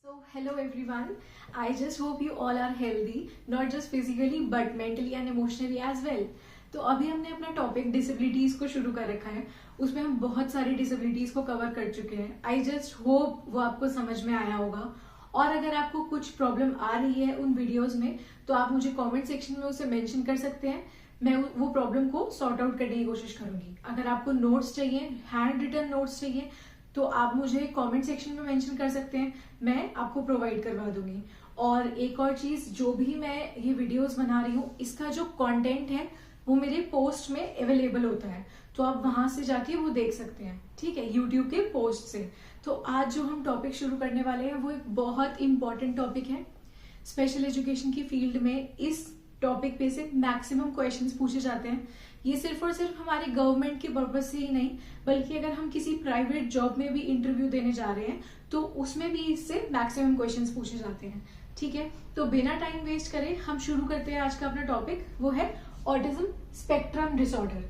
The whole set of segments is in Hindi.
So, hello everyone. I just hope you all are healthy, not just physically but mentally and emotionally as well. तो अभी हमने अपना टॉपिक डिसेबिलिटीज को शुरू कर रखा है. उसमें हम बहुत सारी डिसेबिलिटीज को कवर कर चुके हैं. आई जस्ट होप वो आपको समझ में आया होगा. और अगर आपको कुछ प्रॉब्लम आ रही है उन वीडियोज में तो आप मुझे कमेंट सेक्शन में उसे मेंशन कर सकते हैं. मैं वो प्रॉब्लम को सॉर्ट आउट करने की कोशिश करूंगी. अगर आपको नोट्स चाहिए, हैंड रिटन नोट्स चाहिए, तो आप मुझे कमेंट सेक्शन में मेंशन कर सकते हैं. मैं आपको प्रोवाइड करवा दूंगी. और एक और चीज, जो भी मैं ये वीडियोस बना रही हूँ, इसका जो कंटेंट है वो मेरे पोस्ट में अवेलेबल होता है, तो आप वहां से जाके वो देख सकते हैं. ठीक है, यूट्यूब के पोस्ट से. तो आज जो हम टॉपिक शुरू करने वाले हैं वो एक बहुत इंपॉर्टेंट टॉपिक है. स्पेशल एजुकेशन की फील्ड में इस टॉपिक पे से मैक्सिमम क्वेश्चंस पूछे जाते हैं. ये सिर्फ और सिर्फ हमारे गवर्नमेंट के पर्पज से ही नहीं, बल्कि अगर हम किसी प्राइवेट जॉब में भी इंटरव्यू देने जा रहे हैं तो उसमें भी इससे मैक्सिमम क्वेश्चंस पूछे जाते हैं. ठीक है, तो बिना टाइम वेस्ट करे हम शुरू करते हैं आज का अपना टॉपिक. वो है ऑटिज्म स्पेक्ट्रम डिसऑर्डर.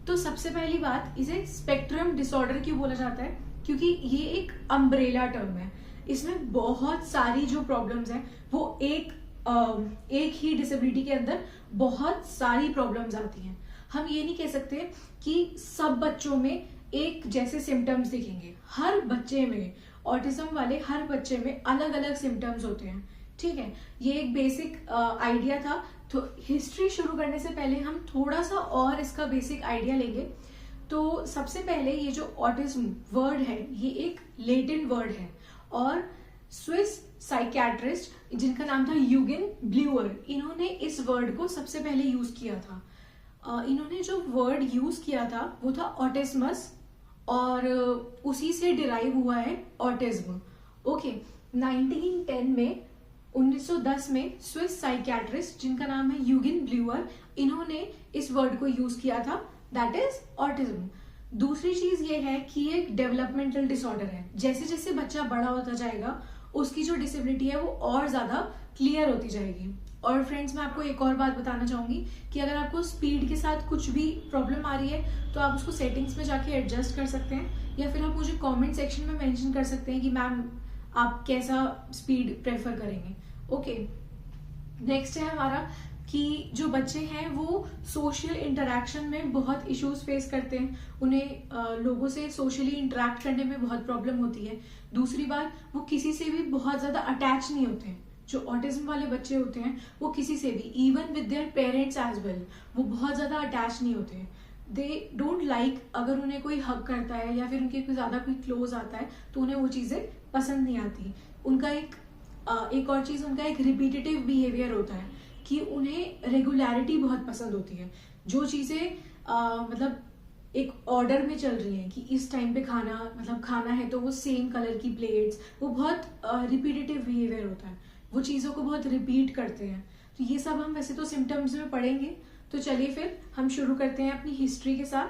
तो सबसे पहली बात, इसे स्पेक्ट्रम डिसऑर्डर क्यों बोला जाता है? क्योंकि ये एक अम्ब्रेला टर्म है. इसमें बहुत सारी जो प्रॉब्लम्स हैं वो एक ही डिसेबिलिटी के अंदर बहुत सारी प्रॉब्लम्स आती हैं. हम ये नहीं कह सकते कि सब बच्चों में एक जैसे सिम्टम्स दिखेंगे. हर बच्चे में, ऑटिज्म वाले हर बच्चे में अलग अलग सिम्टम्स होते हैं. ठीक है, ये एक बेसिक आइडिया था. तो हिस्ट्री शुरू करने से पहले हम थोड़ा सा और इसका बेसिक आइडिया लेंगे. तो सबसे पहले ये जो ऑटिज्म वर्ड है ये एक लेटिन वर्ड है, और स्विस साइकियाट्रिस्ट जिनका नाम था यूगेन ब्ल्यूअर, इन्होंने इस वर्ड को सबसे पहले यूज किया था. इन्होंने जो वर्ड यूज किया था वो था ऑटिस्मस, और उसी से डिराइव हुआ है ऑटिज्म. ओके, 1910 में स्विस साइकियाट्रिस्ट जिनका नाम है यूगेन ब्ल्यूअर, इन्होंने इस वर्ड को यूज किया था, दैट इज ऑटिज्म. दूसरी चीज ये है कि ये एक डेवलपमेंटल डिसऑर्डर है. जैसे जैसे बच्चा बड़ा होता जाएगा उसकी जो डिसेबिलिटी है वो और ज्यादा क्लियर होती जाएगी. और फ्रेंड्स, मैं आपको एक और बात बताना चाहूंगी कि अगर आपको स्पीड के साथ कुछ भी प्रॉब्लम आ रही है तो आप उसको सेटिंग्स में जाके एडजस्ट कर सकते हैं, या फिर आप मुझे कमेंट सेक्शन में मेंशन कर सकते हैं कि मैम आप कैसा स्पीड प्रेफर करेंगे. ओके, नेक्स्ट है हमारा कि जो बच्चे हैं वो सोशल इंटरेक्शन में बहुत इश्यूज फेस करते हैं. उन्हें लोगों से सोशली इंटरेक्ट करने में बहुत प्रॉब्लम होती है. दूसरी बात, वो किसी से भी बहुत ज्यादा अटैच नहीं होते हैं. जो ऑटिज्म वाले बच्चे होते हैं वो किसी से भी, even with their parents as well, वो बहुत ज्यादा अटैच नहीं होते हैं. दे डोंट लाइक, अगर उन्हें कोई हग करता है या फिर उनके ज्यादा कोई क्लोज आता है तो उन्हें वो चीजें पसंद नहीं आती. उनका एक और चीज, उनका एक रिपीटेटिव बिहेवियर होता है कि उन्हें रेगुलरिटी बहुत पसंद होती है. जो चीजें मतलब एक ऑर्डर में चल रही है कि इस टाइम पे खाना, मतलब खाना है तो वो सेम कलर की प्लेट्स, वो बहुत रिपीटेटिव बिहेवियर होता है. वो चीजों को बहुत रिपीट करते हैं. तो ये सब हम वैसे तो सिम्टम्स में पढ़ेंगे. तो चलिए फिर हम शुरू करते हैं अपनी हिस्ट्री के साथ.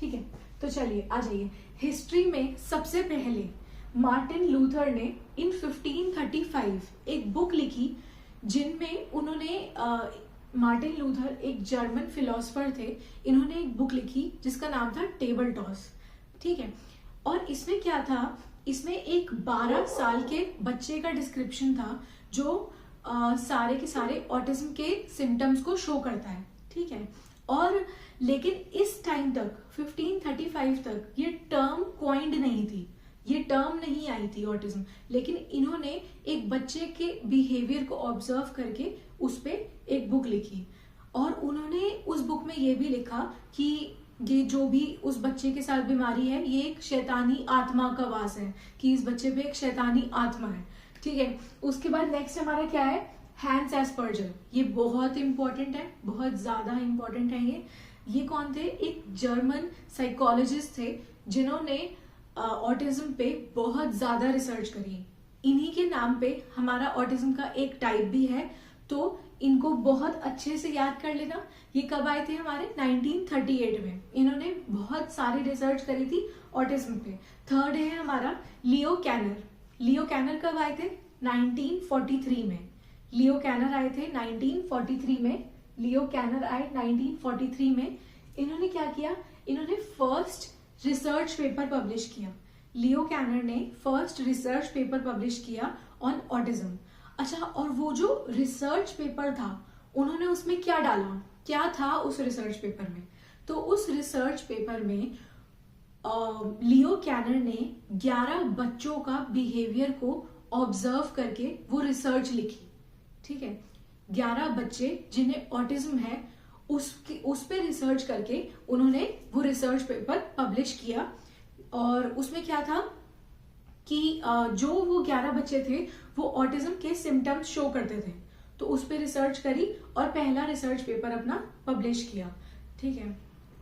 ठीक है, तो चलिए आ जाइए. हिस्ट्री में सबसे पहले मार्टिन लूथर ने इन 1535 एक बुक लिखी, जिनमें उन्होंने मार्टिन लूथर एक जर्मन फिलोसफर थे. इन्होंने एक बुक लिखी जिसका नाम था टेबल टॉस. ठीक है, और इसमें क्या था, इसमें एक 12 साल के बच्चे का डिस्क्रिप्शन था जो सारे के सारे ऑटिज्म के सिम्टम्स को शो करता है. ठीक है, और लेकिन इस टाइम तक 1535 तक ये टर्म कॉइंड नहीं थी, ये टर्म नहीं आई थी ऑटिज्म. लेकिन इन्होंने एक बच्चे के बिहेवियर को ऑब्जर्व करके उस पे एक बुक लिखी, और उन्होंने उस बुक में ये भी लिखा कि ये जो भी उस बच्चे के साथ बीमारी है ये एक शैतानी आत्मा का वास है, कि इस बच्चे पे एक शैतानी आत्मा है. ठीक है, उसके बाद नेक्स्ट हमारा क्या है, हैंस एस्पर्जर. ये बहुत इंपॉर्टेंट है, बहुत ज्यादा इंपॉर्टेंट है. ये कौन थे? एक जर्मन साइकोलॉजिस्ट थे जिन्होंने ऑटिज्म पे बहुत ज्यादा रिसर्च करी. इन्हीं के नाम पे हमारा ऑटिज्म का एक टाइप भी है, तो इनको बहुत अच्छे से याद कर लेना. ये कब आए थे? हमारे 1938 में. इन्होंने बहुत सारी रिसर्च करी थी ऑटिज्म पे. थर्ड है हमारा लियो कैनर. लियो कैनर कब आए थे? 1943 में. लियो कैनर आए थे 1943 में. लियो कैनर आए 1943 में. इन्होंने क्या किया? इन्होंने फर्स्ट रिसर्च पेपर पब्लिश किया. लियो कैनर ने फर्स्ट रिसर्च पेपर पब्लिश किया ऑन ऑटिज्म। अच्छा, और वो जो रिसर्च पेपर था उन्होंने उसमें क्या डाला, क्या था उस रिसर्च पेपर में? तो उस रिसर्च पेपर में लियो कैनर ने 11 बच्चों का बिहेवियर को ऑब्जर्व करके वो रिसर्च लिखी। ठीक है, 11 बच्चे जिन्हें ऑटिज्म है उस पे रिसर्च करके उन्होंने वो रिसर्च पेपर पब्लिश किया। और उसमें क्या था कि जो वो 11 बच्चे थे वो ऑटिज्म के सिम्टम्स शो करते थे, तो उस पर रिसर्च करी और पहला रिसर्च पेपर अपना पब्लिश किया। ठीक है,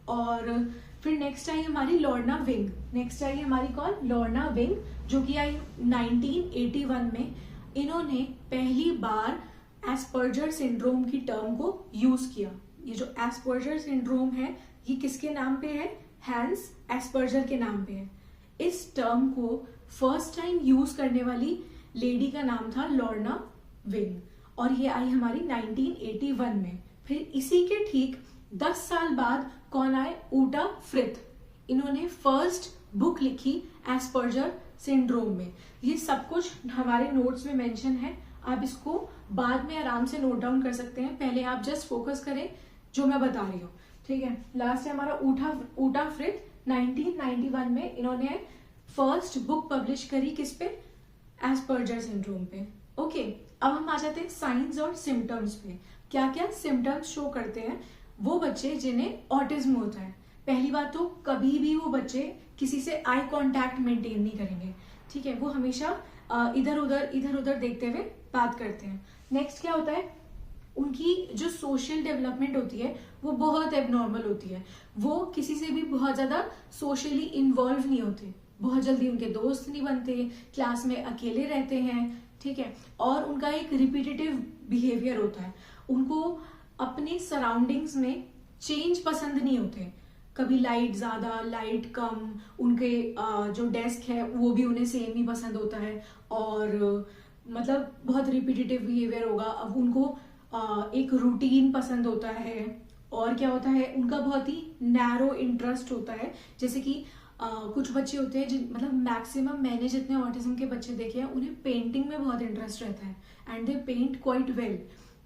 और फिर नेक्स्ट आई हमारी लॉर्ना विंग। नेक्स्ट आई हमारी कौन? लॉर्ना विंग, जो कि आई 1981 में। इन्होंने पहली बार एस्पर्जर सिंड्रोम की टर्म को यूज किया। ये जो एस्पर्जर सिंड्रोम है ये किसके नाम पे है? हैंस एस्पर्जर के नाम पे है। इस टर्म को फर्स्ट टाइम यूज करने वाली लेडी का नाम था लॉर्ना विंग, और ये आई हमारी 1981 में। फिर इसी के ठीक 10 साल बाद कौन आए? ऊटा फ्रिथ। इन्होंने फर्स्ट बुक लिखी एस्पर्जर सिंड्रोम में। ये सब कुछ हमारे नोट्स में मेंशन है, आप इसको बाद में आराम से नोट डाउन कर सकते हैं, पहले आप जस्ट फोकस करें जो मैं बता रही हूँ। ठीक है, लास्ट है हमारा ऊटा फ्रिथ। 1991 में इन्होंने फर्स्ट बुक पब्लिश करी किस पे? एस्पर्जर सिंड्रोम पे। ओके, अब हम आ जाते हैं साइंस और सिम्टम्स पे। क्या क्या सिम्टम्स शो करते हैं वो बच्चे जिन्हें ऑटिज्म होता है? पहली बात तो कभी भी वो बच्चे किसी से आई कांटेक्ट मेंटेन नहीं करेंगे। ठीक है, वो हमेशा इधर उधर देखते हुए बात करते हैं। नेक्स्ट क्या होता है? उनकी जो सोशल डेवलपमेंट होती है वो बहुत एबनॉर्मल होती है। वो किसी से भी बहुत ज्यादा सोशली इन्वॉल्व नहीं होते, बहुत जल्दी उनके दोस्त नहीं बनते, क्लास में अकेले रहते हैं। ठीक है, और उनका एक रिपीटेटिव बिहेवियर होता है। उनको अपने सराउंडिंग्स में चेंज पसंद नहीं होते, कभी लाइट ज्यादा लाइट कम, उनके जो डेस्क है वो भी उन्हें सेम ही पसंद होता है, और मतलब बहुत रिपीटेटिव बिहेवियर होगा। अब उनको एक रूटीन पसंद होता है, और क्या होता है उनका बहुत ही नैरो इंटरेस्ट होता है। जैसे कि कुछ बच्चे होते हैं जिन मतलब मैक्सिमम मैंने जितने ऑटिज्म के बच्चे देखे हैं उन्हें पेंटिंग में बहुत इंटरेस्ट रहता है, and they paint quite well.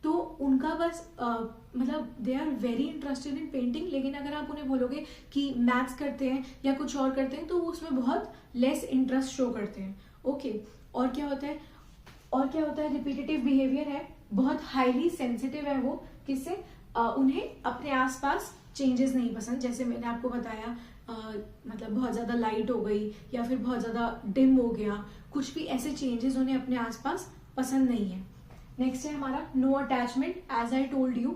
तो उनका बस मतलब they are very interested in painting, लेकिन अगर आप उन्हें बोलोगे कि मैथ्स करते हैं या कुछ और करते हैं तो वो उसमें बहुत लेस इंटरेस्ट शो करते हैं। ओके, और क्या होता है रिपीटेटिव बिहेवियर है, बहुत हाईली सेंसिटिव है वो, किससे? उन्हें अपने आसपास चेंजेस नहीं पसंद। जैसे मैंने आपको बताया मतलब बहुत ज्यादा लाइट हो गई या फिर बहुत ज्यादा डिम हो गया, कुछ भी ऐसे चेंजेस उन्हें अपने आसपास पसंद नहीं है। नेक्स्ट है हमारा no attachment. As I told you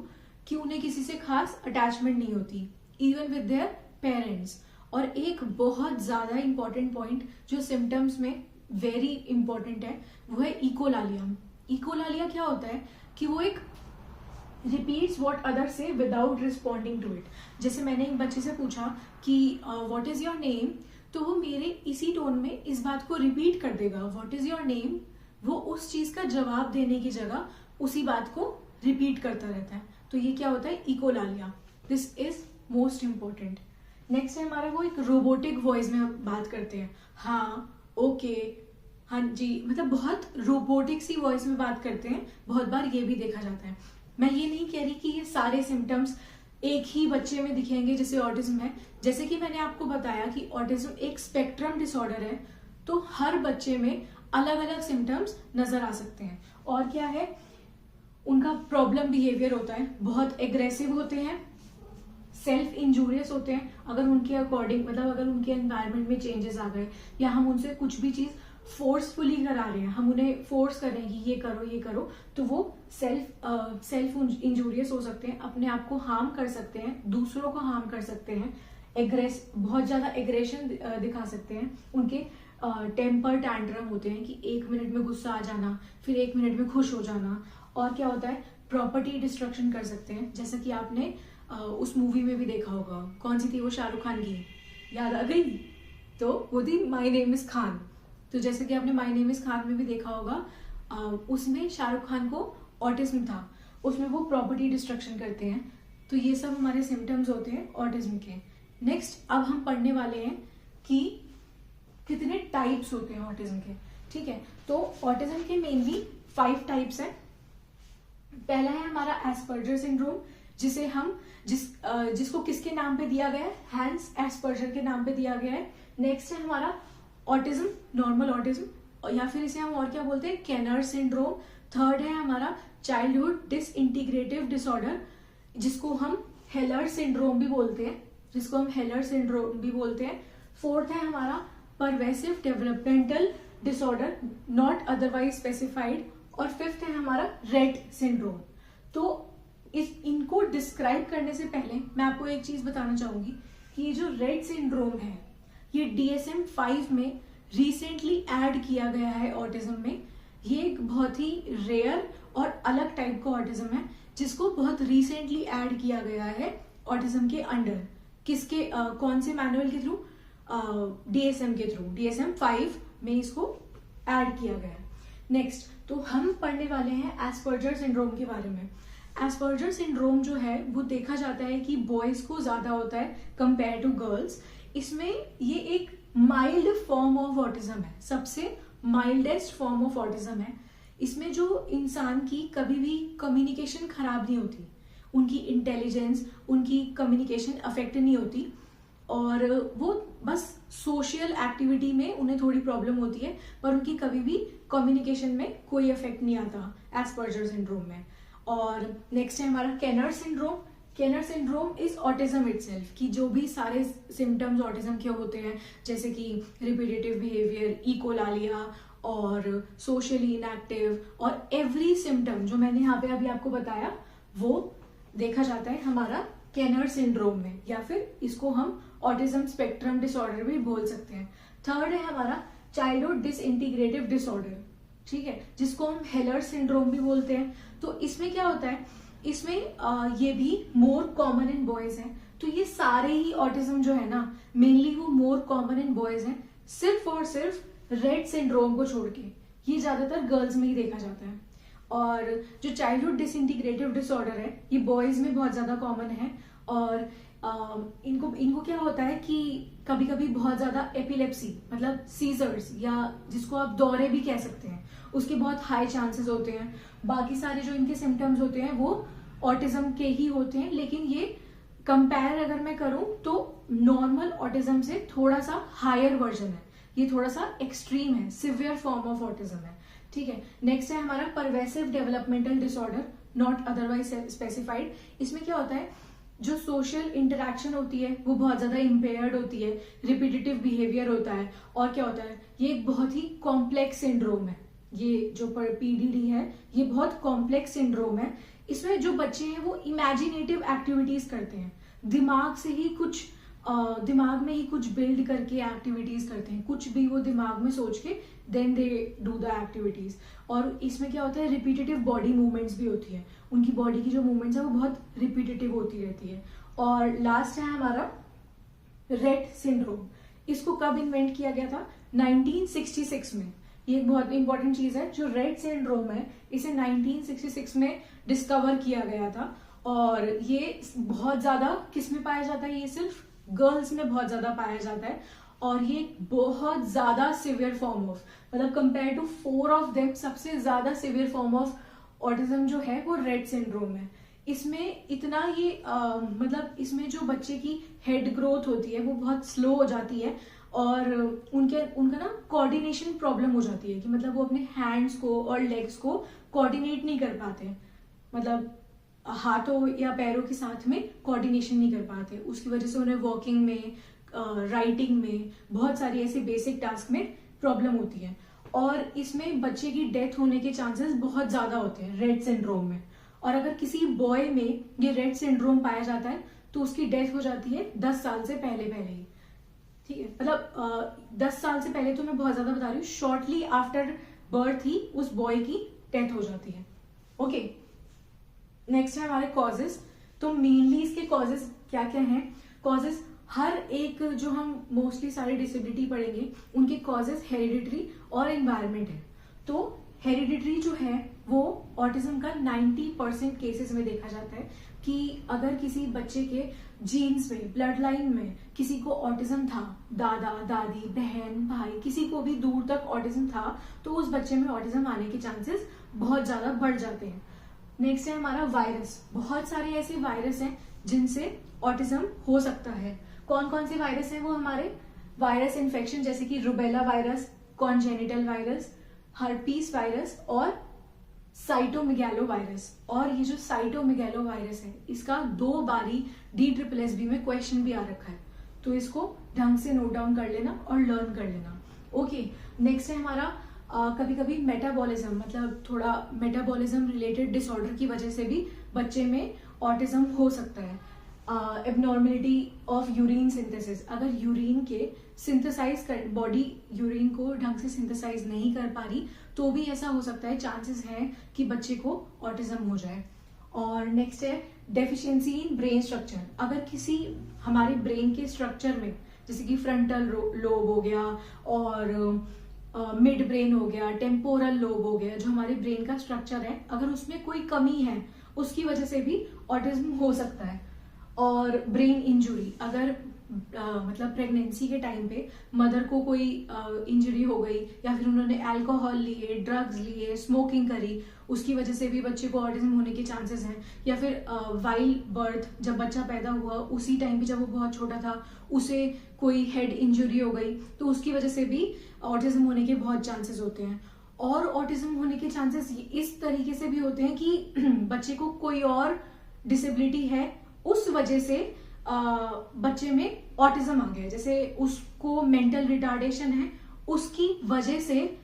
कि उन्हें किसी से खास अटैचमेंट नहीं होती, इवन विद देयर पेरेंट्स। और एक बहुत ज्यादा इंपॉर्टेंट पॉइंट जो सिम्टम्स में वेरी इंपॉर्टेंट है वो है इकोलालिया। इकोलालिया क्या होता है कि वो एक रिपीट्स व्हाट अदर से विदाउट रिस्पॉन्डिंग टू इट। जैसे मैंने एक बच्चे से पूछा कि व्हाट इज योर नेम, तो वो मेरे इसी टोन में इस बात को रिपीट कर देगा, व्हाट इज योर नेम। वो उस चीज का जवाब देने की जगह उसी बात को रिपीट करता रहता है, तो ये क्या होता है? Echolalia. This is most important. Next है हमारा वो एक रोबोटिक वॉइस में हम बात करते हैं, हाँ, ओके, हाँ जी, मतलब बहुत रोबोटिक सी वॉइस में बात करते हैं। बहुत बार ये भी देखा जाता है। मैं ये नहीं कह रही कि ये सारे सिम्टम्स एक ही बच्चे में दिखेंगे जैसे ऑटिज्म है। जैसे कि मैंने आपको बताया कि ऑटिज्म एक स्पेक्ट्रम डिसऑर्डर है, तो हर बच्चे में अलग अलग सिम्टम्स नजर आ सकते हैं। और क्या है, उनका प्रॉब्लम बिहेवियर होता है, बहुत एग्रेसिव होते हैं, सेल्फ इंजूरियस होते हैं। अगर उनके अकॉर्डिंग मतलब अगर उनके एनवायरनमेंट में चेंजेस आ गए या हम उनसे कुछ भी चीज फोर्सफुली करा रहे हैं, हम उन्हें फोर्स कर रहे हैं कि ये करो, तो वो सेल्फ इंजूरियस हो सकते हैं, अपने आप को हार्म कर सकते हैं, दूसरों को हार्म कर सकते हैं, बहुत ज्यादा एग्रेशन दिखा सकते हैं। उनके टेम्पर टैंट्रम होते हैं कि 1 मिनट में गुस्सा आ जाना, फिर 1 मिनट में खुश हो जाना। और क्या होता है, प्रॉपर्टी डिस्ट्रक्शन कर सकते हैं, जैसा कि आपने उस मूवी में भी देखा होगा, कौन सी थी वो, शाहरुख खान की, याद आ गई? तो वो थी माई नेम इज खान। तो जैसे कि आपने माई नेम इज खान में भी देखा होगा, उसमें शाहरुख खान को ऑटिज्म था, उसमें वो प्रॉपर्टी डिस्ट्रक्शन करते हैं। तो ये सब हमारे सिम्टम्स होते हैं ऑटिज्म के। नेक्स्ट अब हम पढ़ने वाले हैं कि कितने टाइप्स होते हैं ऑटिज्म के। ठीक है, तो ऑटिज्म के मेनली 5 टाइप्स हैं। पहला है हमारा एस्पर्जर सिंड्रोम, जिसे हम जिसको किसके नाम पे दिया गया है, हैंस एस्पर्जर के नाम पे दिया गया है। नेक्स्ट है हमारा ऑटिज्म, नॉर्मल ऑटिज्म, या फिर इसे हम और क्या बोलते हैं, केनर सिंड्रोम। थर्ड है हमारा चाइल्डहुड डिसइंटीग्रेटिव डिसऑर्डर, जिसको हम हेलर सिंड्रोम भी बोलते हैं, फोर्थ है हमारा pervasive developmental disorder not otherwise specified, और फिफ्थ है हमारा रेट सिंड्रोम। तो इनको डिस्क्राइब करने से पहले मैं आपको एक चीज बताना चाहूंगी कि ये जो रेट सिंड्रोम है, ये DSM-5 में रिसेंटली ऐड किया गया है ऑटिज्म में। ये एक बहुत ही रेयर और अलग टाइप का ऑटिज्म है, जिसको बहुत रिसेंटली ऐड किया गया है ऑटिज्म के अंडर। किसके कौन से मैनुअल के थ्रू, DSM के थ्रू, DSM-5 में इसको ऐड किया गया है। नेक्स्ट, तो हम पढ़ने वाले हैं एस्पर्जर सिंड्रोम के बारे में। एस्पर्जर सिंड्रोम जो है वो देखा जाता है कि बॉयज को ज्यादा होता है कंपेयर टू गर्ल्स। इसमें ये एक माइल्ड फॉर्म ऑफ ऑटिज्म है, सबसे माइल्डेस्ट फॉर्म ऑफ ऑटिज्म है। इसमें जो इंसान की कभी भी कम्युनिकेशन खराब नहीं होती, उनकी इंटेलिजेंस, उनकी कम्युनिकेशन अफेक्ट नहीं होती, और वो बस सोशल एक्टिविटी में उन्हें थोड़ी प्रॉब्लम होती है, पर उनकी कभी भी कम्युनिकेशन में कोई इफेक्ट नहीं आता एस्पर्जर सिंड्रोम में। और नेक्स्ट है हमारा Kanner syndrome. Kanner syndrome is autism itself, कि जो भी सारे सिम्टम्स ऑटिज्म के होते हैं, जैसे कि रिपीटेटिव बिहेवियर, इकोलालिया और सोशली इनएक्टिव, और एवरी सिम्टम जो मैंने यहाँ पे अभी आपको बताया, वो देखा जाता है हमारा केनर सिंड्रोम में, या फिर इसको हम ऑटिज्म स्पेक्ट्रम डिसऑर्डर भी बोल सकते हैं। थर्ड है हमारा चाइल्डहुड डिसइंटीग्रेटिव डिसऑर्डर, ठीक है, जिसको हम हेलर सिंड्रोम भी बोलते हैं। तो इसमें क्या होता है, इसमें ये भी मोर कॉमन इन बॉयज है। तो ये सारे ही ऑटिज्म जो है ना, मेनली वो मोर कॉमन इन बॉयज है, सिर्फ और सिर्फ रेट सिंड्रोम को छोड़ के। ये ज्यादातर गर्ल्स में ही देखा जाता है। और जो चाइल्डहुड डिसइंटीग्रेटिव डिसऑर्डर है, ये बॉयज में बहुत ज्यादा कॉमन है। और इनको क्या होता है कि कभी कभी बहुत ज्यादा एपिलेप्सी, मतलब सीजर्स, या जिसको आप दौरे भी कह सकते हैं, उसके बहुत हाई चांसेस होते हैं। बाकी सारे जो इनके सिम्टम्स होते हैं वो ऑटिज्म के ही होते हैं, लेकिन ये कंपेयर अगर मैं करूं तो नॉर्मल ऑटिज्म से थोड़ा सा हायर वर्जन है, ये थोड़ा सा एक्सट्रीम है, सिवियर फॉर्म ऑफ ऑटिज्म है, ठीक है। नेक्स्ट है हमारा pervasive developmental disorder not otherwise specified. इसमें क्या होता है, जो सोशल इंटरेक्शन होती है वो बहुत ज्यादा इम्पेयर्ड होती है, रिपीटेटिव बिहेवियर होता है, और क्या होता है, ये एक बहुत ही कॉम्प्लेक्स सिंड्रोम है। ये जो PDD है, ये बहुत कॉम्प्लेक्स सिंड्रोम है। इसमें जो बच्चे हैं वो इमेजिनेटिव एक्टिविटीज करते हैं, दिमाग में ही कुछ बिल्ड करके एक्टिविटीज करते हैं, कुछ भी वो दिमाग में सोच के then they do the activities. और इसमें क्या होता है, रिपीटेटिव बॉडी मूवमेंट्स भी होती है, उनकी बॉडी की जो मूवमेंट्स है वो बहुत रिपीटेटिव होती रहती है। और लास्ट है हमारा रेट सिंड्रोम। इसको कब इन्वेंट किया गया था, 1966 में। ये एक बहुत इंपॉर्टेंट चीज है, जो रेट सिंड्रोम है इसे 1966 में डिस्कवर किया गया था। और ये बहुत ज्यादा किस में पाया जाता है, ये सिर्फ गर्ल्स में बहुत ज्यादा पाया जाता है। और ये बहुत ज्यादा सिवियर फॉर्म ऑफ, मतलब कंपेयर टू 4 ऑफ देम, सबसे ज्यादा सिवियर फॉर्म ऑफ ऑटिज्म जो है वो रेट सिंड्रोम है। इसमें इतना ये मतलब इसमें जो बच्चे की हेड ग्रोथ होती है वो बहुत स्लो हो जाती है, और उनका ना कोऑर्डिनेशन प्रॉब्लम हो जाती है, कि मतलब वो अपने हैंड्स को और लेग्स को कोऑर्डिनेट नहीं कर पाते, मतलब हाथों या पैरों के साथ में कोऑर्डिनेशन नहीं कर पाते। उसकी वजह से उन्हें वॉकिंग में, राइटिंग में, बहुत सारी ऐसे बेसिक टास्क में प्रॉब्लम होती है। और इसमें बच्चे की डेथ होने के चांसेस बहुत ज्यादा होते हैं रेट सिंड्रोम में। और अगर किसी बॉय में ये रेट सिंड्रोम पाया जाता है तो उसकी डेथ हो जाती है 10 साल से पहले ही, ठीक है। मतलब 10 साल से पहले तो मैं बहुत ज्यादा बता रही हूँ, शॉर्टली आफ्टर बर्थ ही उस बॉय की डेथ हो जाती है। ओके, नेक्स्ट है हमारे कॉजेस। तो मेनली इसके कॉजेस क्या क्या हैं, कॉजेस हर एक जो हम मोस्टली सारी डिसेबिलिटी पढ़ेंगे उनके कॉजेस हेरिडिटरी और एनवायरमेंट है। तो हेरिडिटरी जो है वो ऑटिज्म का 90% केसेस में देखा जाता है कि अगर किसी बच्चे के जीन्स में, ब्लड लाइन में किसी को ऑटिज्म था, दादा दादी बहन भाई किसी को भी दूर तक ऑटिज्म था, तो उस बच्चे में ऑटिज्म आने के चांसेस बहुत ज्यादा बढ़ जाते हैं। नेक्स्ट है हमारा वायरस। बहुत सारे ऐसे वायरस हैं जिनसे ऑटिज्म हो सकता है। कौन कौन से वायरस हैं वो हमारे? वायरस इन्फेक्शन जैसे कि rubella virus, congenital virus, herpes virus और साइटोमेगालो वायरस। और ये जो साइटोमेगालो वायरस है इसका 2 बारी DSSB में क्वेश्चन भी आ रखा है, तो इसको ढंग से नोट डाउन कर लेना और लर्न कर लेना। ओके, नेक्स्ट है हमारा कभी कभी मेटाबॉलिज्म, मतलब थोड़ा मेटाबॉलिज्म रिलेटेड डिसऑर्डर की वजह से भी बच्चे में ऑटिज्म हो सकता है। एबनॉर्मेलिटी ऑफ यूरिन सिंथेसिस, अगर यूरिन के सिंथेसाइज कर, बॉडी यूरिन को ढंग से सिंथेसाइज नहीं कर पा रही तो भी ऐसा हो सकता है, चांसेस हैं कि बच्चे को ऑटिज्म हो जाए। और नेक्स्ट है डेफिशिएंसी इन ब्रेन स्ट्रक्चर। अगर किसी हमारे ब्रेन के स्ट्रक्चर में जैसे कि फ्रंटल लोब हो गया और मिड ब्रेन हो गया, टेम्पोरल लोब हो गया, जो हमारे ब्रेन का स्ट्रक्चर है, अगर उसमें कोई कमी है उसकी वजह से भी ऑटिज्म हो सकता है। और ब्रेन इंजुरी, अगर मतलब प्रेगनेंसी के टाइम पे मदर को कोई इंजरी हो गई या फिर उन्होंने अल्कोहल लिए, ड्रग्स लिए, स्मोकिंग करी, उसकी वजह से भी बच्चे को ऑटिज्म होने के चांसेस हैं। या फिर वाइल बर्थ, जब बच्चा पैदा हुआ उसी टाइम पे जब वो बहुत छोटा था उसे कोई हेड इंजरी हो गई तो उसकी वजह से भी ऑटिज्म होने के बहुत चांसेस होते हैं। और ऑटिज्म होने के चांसेस इस तरीके से भी होते हैं कि बच्चे को कोई और डिसेबिलिटी है, उस वजह से बच्चे में ऑटिज्म आ गया। जैसे उसको मेंटल रिटार्डेशन है, उसकी वजह से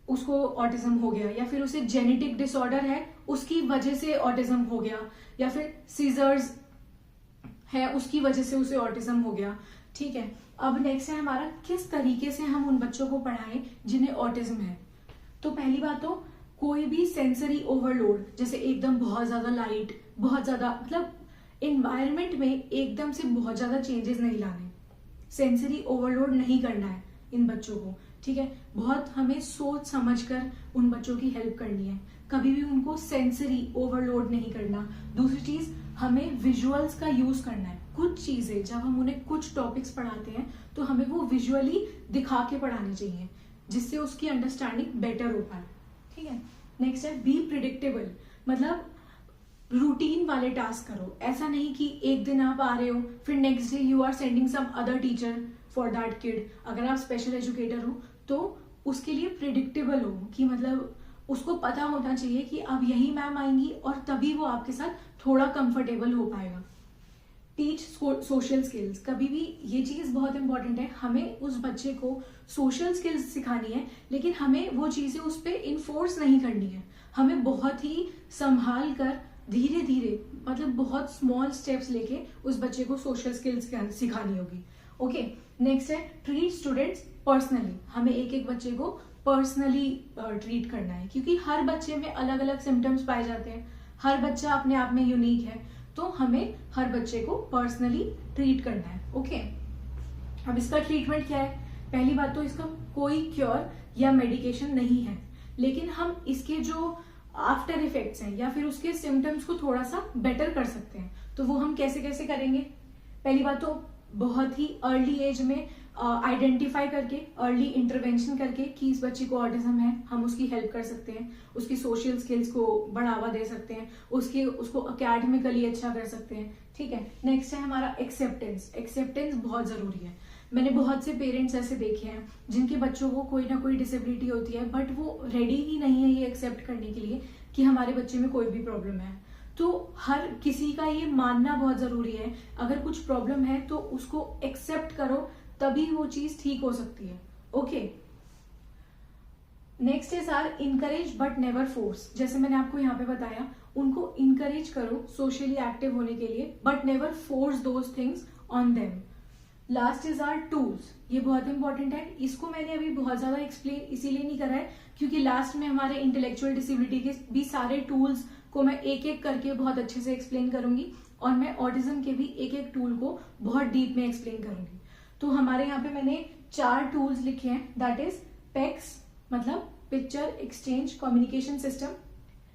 उसको ऑटिज्म हो गया, या फिर उसे जेनेटिक डिसऑर्डर है उसकी वजह से ऑटिज्म हो गया, या फिर सीजर्स है उसकी वजह से उसे ऑटिज्म हो गया। ठीक है, अब नेक्स्ट है हमारा किस तरीके से हम उन बच्चों को पढ़ाएं जिन्हें ऑटिज्म है। तो पहली बात तो कोई भी सेंसरी ओवरलोड, जैसे एकदम बहुत ज्यादा लाइट, बहुत ज्यादा मतलब एनवायरनमेंट में एकदम से बहुत ज्यादा चेंजेस नहीं लाने, सेंसरी ओवरलोड नहीं करना है इन बच्चों को। ठीक है, बहुत हमें सोच समझकर उन बच्चों की हेल्प करनी है, कभी भी उनको सेंसरी ओवरलोड नहीं करना। दूसरी चीज, हमें विजुअल्स का यूज करना है। कुछ चीजें जब हम उन्हें कुछ टॉपिक्स पढ़ाते हैं तो हमें वो विजुअली दिखा के पढ़ाने चाहिए जिससे उसकी अंडरस्टैंडिंग बेटर हो पाए। ठीक है, नेक्स्ट है बी प्रिडिक्टेबल, मतलब रूटीन वाले टास्क करो। ऐसा नहीं कि एक दिन आप आ रहे हो फिर next day you are sending some other teacher for that kid. अगर आप स्पेशल एजुकेटर हो तो उसके लिए प्रिडिक्टेबल हो कि मतलब उसको पता होना चाहिए कि अब यही मैम आएंगी और तभी वो आपके साथ थोड़ा कंफर्टेबल हो पाएगा। टीच सोशल स्किल्स, कभी भी ये चीज बहुत इंपॉर्टेंट है, हमें उस बच्चे को सोशल स्किल्स सिखानी है लेकिन हमें वो चीजें उस पर इन्फोर्स नहीं करनी है। हमें बहुत ही संभाल कर धीरे धीरे, मतलब बहुत स्मॉल स्टेप्स लेके उस बच्चे को सोशल स्किल्स सिखानी होगी। ओके, नेक्स्ट है ट्रीट स्टूडेंट्स पर्सनली। हमें एक एक बच्चे को पर्सनली ट्रीट करना है क्योंकि हर बच्चे में अलग अलग सिम्टम्स पाए जाते हैं, हर बच्चा अपने आप में यूनिक है, तो हमें हर बच्चे को पर्सनली ट्रीट करना है। ओके, अब इसका ट्रीटमेंट क्या है? पहली बात तो इसका कोई क्योर या मेडिकेशन नहीं है, लेकिन हम इसके जो आफ्टर इफेक्ट्स हैं या फिर उसके सिम्टम्स को थोड़ा सा बेटर कर सकते हैं। तो वो हम कैसे कैसे करेंगे? पहली बात तो बहुत ही अर्ली एज में आइडेंटिफाई करके, अर्ली इंटरवेंशन करके कि इस बच्चे को ऑटिज्म है, हम उसकी हेल्प कर सकते हैं, उसकी सोशल स्किल्स को बढ़ावा दे सकते हैं, उसको अकेडमिकली अच्छा कर सकते हैं। ठीक है, नेक्स्ट है हमारा एक्सेप्टेंस। एक्सेप्टेंस बहुत जरूरी है। मैंने बहुत से पेरेंट्स ऐसे देखे हैं जिनके बच्चों को कोई ना कोई डिसेबिलिटी होती है बट वो रेडी ही नहीं है ये एक्सेप्ट करने के लिए कि हमारे बच्चे में कोई भी प्रॉब्लम है। तो हर किसी का ये मानना बहुत जरूरी है, अगर कुछ प्रॉब्लम है तो उसको एक्सेप्ट करो, तभी वो चीज ठीक हो सकती है। Okay, next is our encourage but never force. जैसे मैंने आपको यहाँ पे बताया, उनको इनकरेज करो सोशली एक्टिव होने के लिए but never force those things on them. Last is our tools, ये बहुत इंपॉर्टेंट है। इसको मैंने अभी बहुत ज्यादा एक्सप्लेन इसीलिए नहीं करा है क्योंकि लास्ट में हमारे इंटेलेक्चुअल डिसेबिलिटी के भी सारे टूल्स को मैं एक एक करके बहुत अच्छे से एक्सप्लेन करूंगी और मैं ऑटिज्म के भी एक एक टूल को बहुत डीप में एक्सप्लेन करूंगी। तो हमारे यहाँ पे मैंने 4 टूल्स लिखे हैं, दैट इज पेक्स मतलब picture exchange communication system,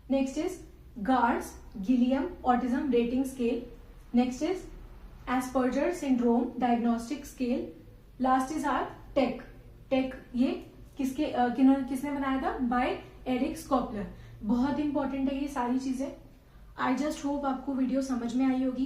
next is GARS Gilliam autism rating scale, next is Asperger syndrome diagnostic scale, last is are TEACCH. TEACCH ये किसने बनाया था? By Eric Schopler. बहुत इंपॉर्टेंट है ये सारी चीजें। आई जस्ट होप आपको वीडियो समझ में आई होगी।